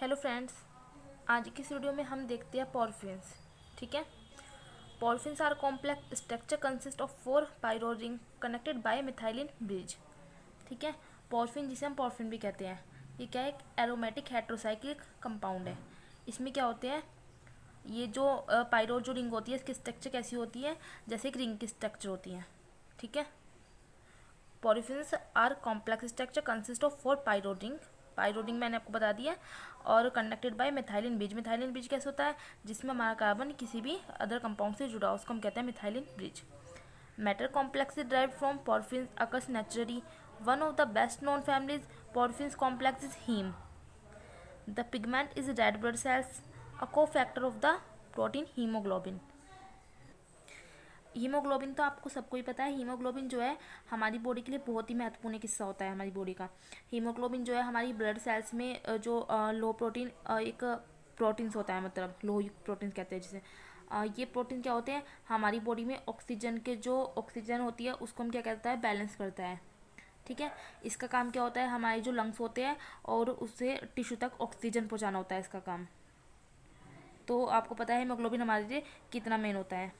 Hello friends, आज की इस वीडियो में हम देखते हैं पॉरफिन्स। ठीक है। Porphyrins are complex structure consist of 4 pyrrole ring connected by methylene bridge. ठीक है। पॉरफिन, जिसे हम पॉरफिन भी कहते हैं, ये क्या है? एक एरोमेटिक हेट्रोसाइक्लिक कंपाउंड है। इसमें क्या होते हैं, ये जो पायरो जो रिंग होती है, इसकी स्ट्रक्चर कैसी होती है? जैसे एक रिंग की स्ट्रक्चर होती है। ठीक है। Porphyrins are complex structure consist of 4 pyrrole ring. Pyrrole ring मैंने आपको बता दिया। और connected by methylene bridge. Methylene bridge कैसे होता है? जिसमें हमारा कार्बन किसी भी अदर कंपाउंड से जुड़ा हो, उसको हम कहते हैं methylene bridge. Matter complex derived from porphins occurs naturally. One of the best known families porphins complex is heme. The pigment is red blood cells, a cofactor of the protein hemoglobin. Haemoglobin तो आपको सबको ही पता है। Haemoglobin जो है हमारी body के लिए बहुत ही महत्वपूर्ण एक हिस्सा होता है हमारी बॉडी का। हीमोग्लोबिन जो है हमारी ब्लड सेल्स में जो लो प्रोटीन एक प्रोटीन्स होता है, मतलब लो प्रोटीन्स कहते हैं जिसे। ये प्रोटीन क्या होते हैं? हमारी बॉडी में ऑक्सीजन के जो ऑक्सीजन होती है उसको हम क्या कहता है? बैलेंस करता है। ठीक है। इसका काम क्या होता है? हमारे जो लंग्स होते हैं और उससे टिश्यू तक ऑक्सीजन पहुँचाना होता है इसका काम। तो आपको पता है हीमोग्लोबिन हमारे लिए कितना मेन होता है।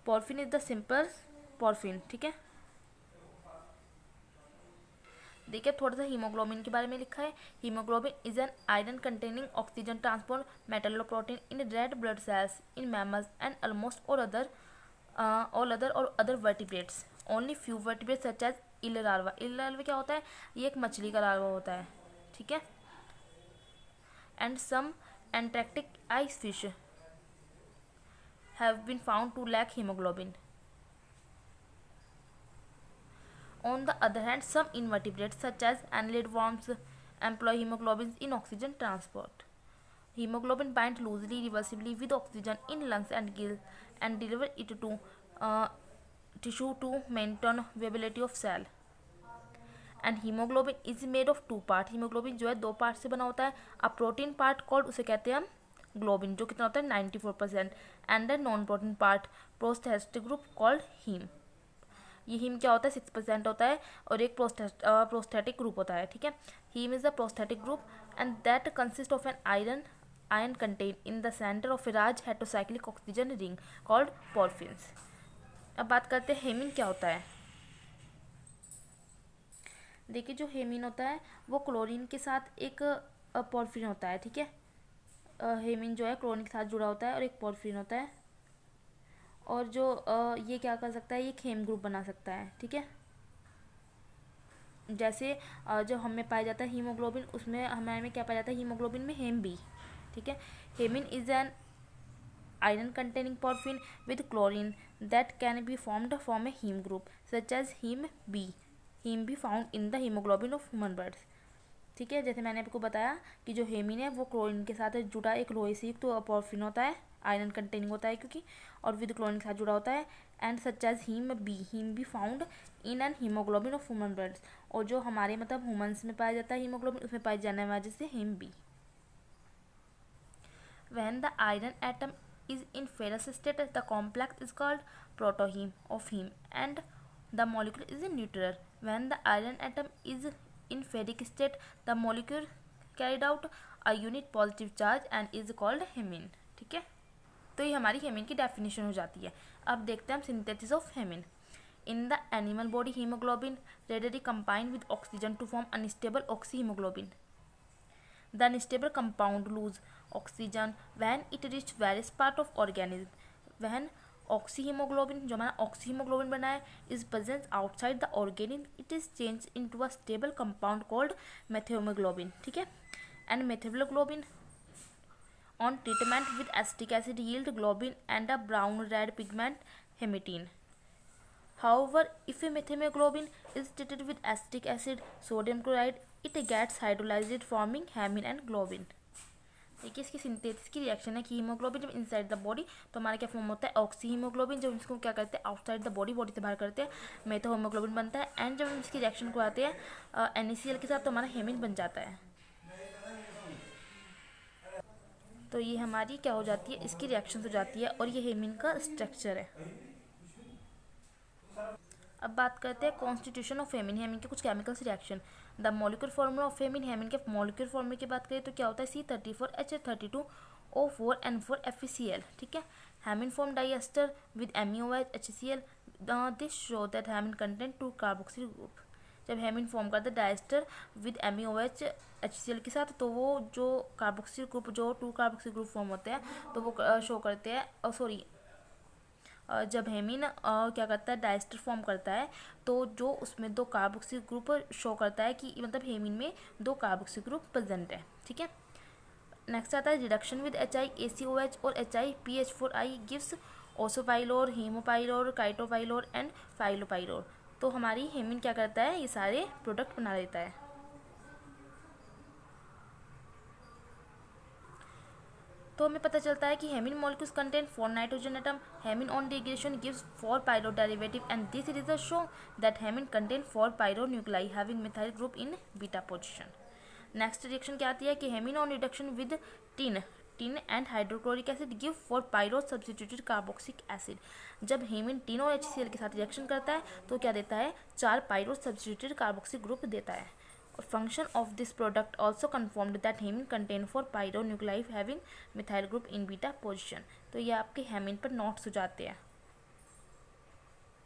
पॉरफिन इज द सिंपल पॉरफिन। ठीक है। देखिए थोड़ा सा हीमोग्लोबिन के बारे में लिखा है। Haemoglobin is an iron containing oxygen transport metalloprotein in red blood cells in mammals and almost all other और other vertebrates. Only few vertebrates such as eel larva. Eel larva क्या होता है? ये एक मछली का लार्वा होता है। ठीक है। And some antarctic ice fish have been found to lack hemoglobin. On the other hand, some invertebrates such as annelid worms employ hemoglobin in oxygen transport. Hemoglobin binds loosely reversibly with oxygen in lungs and gills and deliver it to tissue to maintain viability of cell. And hemoglobin is made of 2 parts. hemoglobin जो है 2 part से बना होता है। A protein part called, उसे कहते हैं हम ग्लोबिन, जो कितना होता है 94%। And the non protein part prosthetic group called heme. ये हीम क्या होता है? 6% होता है और एक प्रोस्थेटिक ग्रुप होता है। ठीक है। Haem is the prosthetic group and that consist of an iron contain in the centre of a large heterocyclic oxygen ring called porphyrins. अब बात करते हैं हेमिन क्या होता है। देखिए जो हेमिन होता है वो क्लोरीन के साथ एक पॉरफिन होता है। ठीक है। हेमिन जो है क्लोरीन के साथ जुड़ा होता है और एक पॉरफिन होता है। और जो ये क्या कर सकता है? ये एक हेम ग्रुप बना सकता है। ठीक है। जैसे जो हमें पाया जाता है हीमोग्लोबिन, उसमें हमारे में क्या पाया जाता है? हीमोग्लोबिन में हेम बी। ठीक है। Haemin is an iron containing porphyrin with chlorine that can be formed from a haem group such as haem B. Haem B found in the haemoglobin of human blood. ठीक है। जैसे मैंने आपको बताया कि जो हेमिन है वो क्लोरीन के साथ जुड़ा एक लोहे से युक्त तो पॉरफिन होता है, आयरन कंटेनिंग होता है क्योंकि, और विद क्लोरीन के साथ जुड़ा होता है। And such as haem B found in an hemoglobin of human blood. और जो हमारे मतलब ह्यूमन्स में पाया जाता है हीमोग्लोबिन, उसमें पाई जाने वाली वजह से haem B. When the iron atom is in ferrous state the complex is called protohaem of haem and the molecule is neutral. When the iron atom is in ferric state the molecule carried out a unit positive charge and is called हेमिन। ठीक है। तो ये हमारी हेमिन की definition हो जाती है। अब देखते हैं हम synthesis of haemin. In the animal body haemoglobin readily combine with oxygen to form unstable oxyhemoglobin. The unstable compound lose oxygen when it reach various part of organism. When oxyhaemoglobin, जो हमारा oxyhaemoglobin बना है, is present outside the organism, it is change into a stable compound called methaemoglobin. ठीक है। And methaemoglobin on treatment with acetic acid yield globin and a brown red pigment haematin. However, if a methemoglobin is treated with acetic acid, sodium chloride, it gets hydrolyzed forming hemin and globin. देखिए इसकी synthesis की reaction है कि haemoglobin जब inside the body तो हमारा क्या form होता है? Oxy haemoglobin. जब इसको क्या करते हैं? आउटसाइड द बॉडी, बॉडी से बाहर करते हैं, मेथो हीमोग्लोबिन बनता है। एंड जब हम इसकी रिएक्शन को आते हैं NaCl के साथ तो हमारा हेमिन बन जाता है। तो ये हमारी क्या हो जाती है? इसकी रिएक्शन हो जाती है और ये हेमिन का स्ट्रक्चर है। अब बात करते हैं कॉन्स्टिट्यूशन ऑफ हेमिन, हेमिन के कुछ chemicals reaction. The molecular formula of haemin, haemin के मॉलिक्यूलर फॉर्मूले की बात करें तो क्या होता है C34H32O4N4FeCl, ठीक है। Haemin form diester with MeOH HCl, this show that haemin contain 2 carboxyl group. जब हेमिन फॉर्म करता है डाइएस्टर विद MeOH HCl के साथ, तो वो जो कार्बोक्सिल ग्रुप, जो 2 कार्बोक्सिल ग्रुप फॉर्म होते हैं, तो वो शो करते हैं जब हेमिन क्या करता है, डाइएस्टर फॉर्म करता है, तो जो उसमें 2 कार्बोक्सिल ग्रुप शो करता है कि मतलब हेमिन में 2 कार्बोक्सिल ग्रुप प्रेजेंट है, ठीक है। नेक्स्ट आता है रिडक्शन विद HiACOH और HiPH4i गिव्स ओसोपाइलोर, हीमोपाइलोर, काइटोपाइलोर एंड फाइलोपाइलोर। तो हमारी हेमिन क्या करता है, ये सारे प्रोडक्ट बना देता है। तो हमें पता चलता है कि haemin molecules contain 4 nitrogen atom, haemin on degradation gives 4 pyrrole derivative and this result show that haemin contain 4 pyrrole nuclei having methyl group in beta position. Next reaction क्या आती है कि haemin on reduction with tin and hydrochloric acid give 4 pyrrole substituted carboxylic acid. जब haemin tin और HCl के साथ reaction करता है तो क्या देता है, 4 पाइरो सब्स्टिट्यूटेड कार्बोक्सिल ग्रुप देता है। Function of this product also confirmed that हेमिन contain 4 pyronuclei having methyl group in beta position। तो ये आपके हेमिन पर नोट्स हो जाते हैं।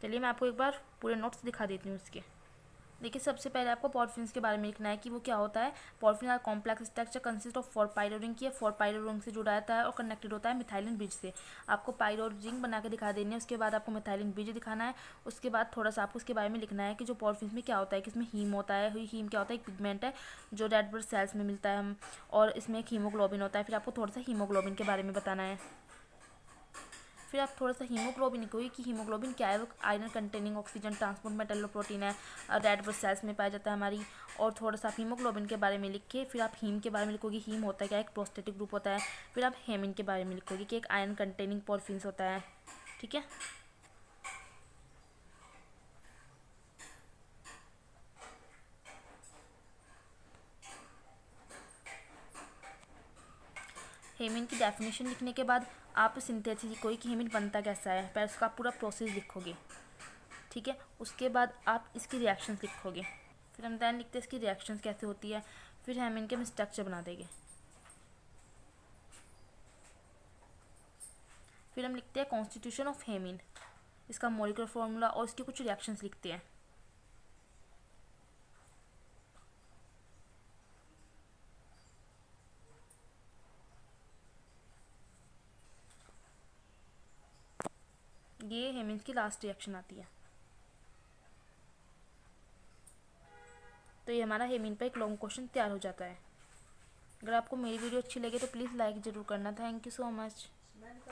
चलिए मैं आपको एक बार पूरे नोट्स दिखा देती हूँ इसके। देखिए सबसे पहले आपको पॉरफिन्स के बारे में लिखना है कि वो क्या होता है। Porphyrin complex structure consist of 4 pyrrole ring की है, 4 पाइरो रिंग से जुड़ा रहता है और कनेक्टेड होता है मिथाइलिन ब्रिज से। आपको पाइरो रिंग बना के दिखा देनी है, उसके बाद आपको मिथाइलिन ब्रिज दिखाना है। उसके बाद थोड़ा सा आपको उसके बारे में लिखना है कि जो पॉरफिन्स में क्या होता है कि इसमें हीम होता है। हीम क्या होता है, एक पिगमेंट है जो रेड ब्लड सेल्स में मिलता है और इसमें एक हीमोग्लोबिन होता है। फिर आपको थोड़ा सा हीमोग्लोबिन के बारे में बताना है। फिर आप थोड़ा सा हीमोग्लोबिन लिखोगे कि हीमोग्लोबिन क्या है, वो आयरन कंटेनिंग ऑक्सीजन ट्रांसपोर्ट मेटलोप्रोटीन है, रेड ब्लड सेल्स में पाया जाता है हमारी। और थोड़ा सा आप हीमोग्लोबिन के बारे में लिख के फिर आप हीम के बारे में लिखोगे, हीम होता है क्या, एक प्रोस्टेटिक ग्रुप होता है। फिर आप हेमिन के बारे में लिखोगे कि एक आयरन कंटेनिंग पॉरफिन्स होता है, ठीक है। हेमिन की डेफिनेशन लिखने के बाद आप सिंथेसिस लिखोगे कि हेमिन बनता कैसा है, पहले उसका पूरा प्रोसेस लिखोगे, ठीक है। उसके बाद आप इसकी रिएक्शंस लिखोगे। फिर हम दैन लिखते हैं इसकी रिएक्शंस कैसे होती है। फिर हेमिन के हम स्ट्रक्चर बना देंगे। फिर हम लिखते हैं कॉन्स्टिट्यूशन ऑफ हेमिन, इसका मॉलिक्यूलर फॉर्मूला और इसकी कुछ रिएक्शंस लिखते हैं। ये हेमिन की लास्ट रिएक्शन आती है। तो ये हमारा हेमिन पर एक लॉन्ग क्वेश्चन तैयार हो जाता है। अगर आपको मेरी वीडियो अच्छी लगे तो प्लीज़ लाइक ज़रूर करना। Thank you so much.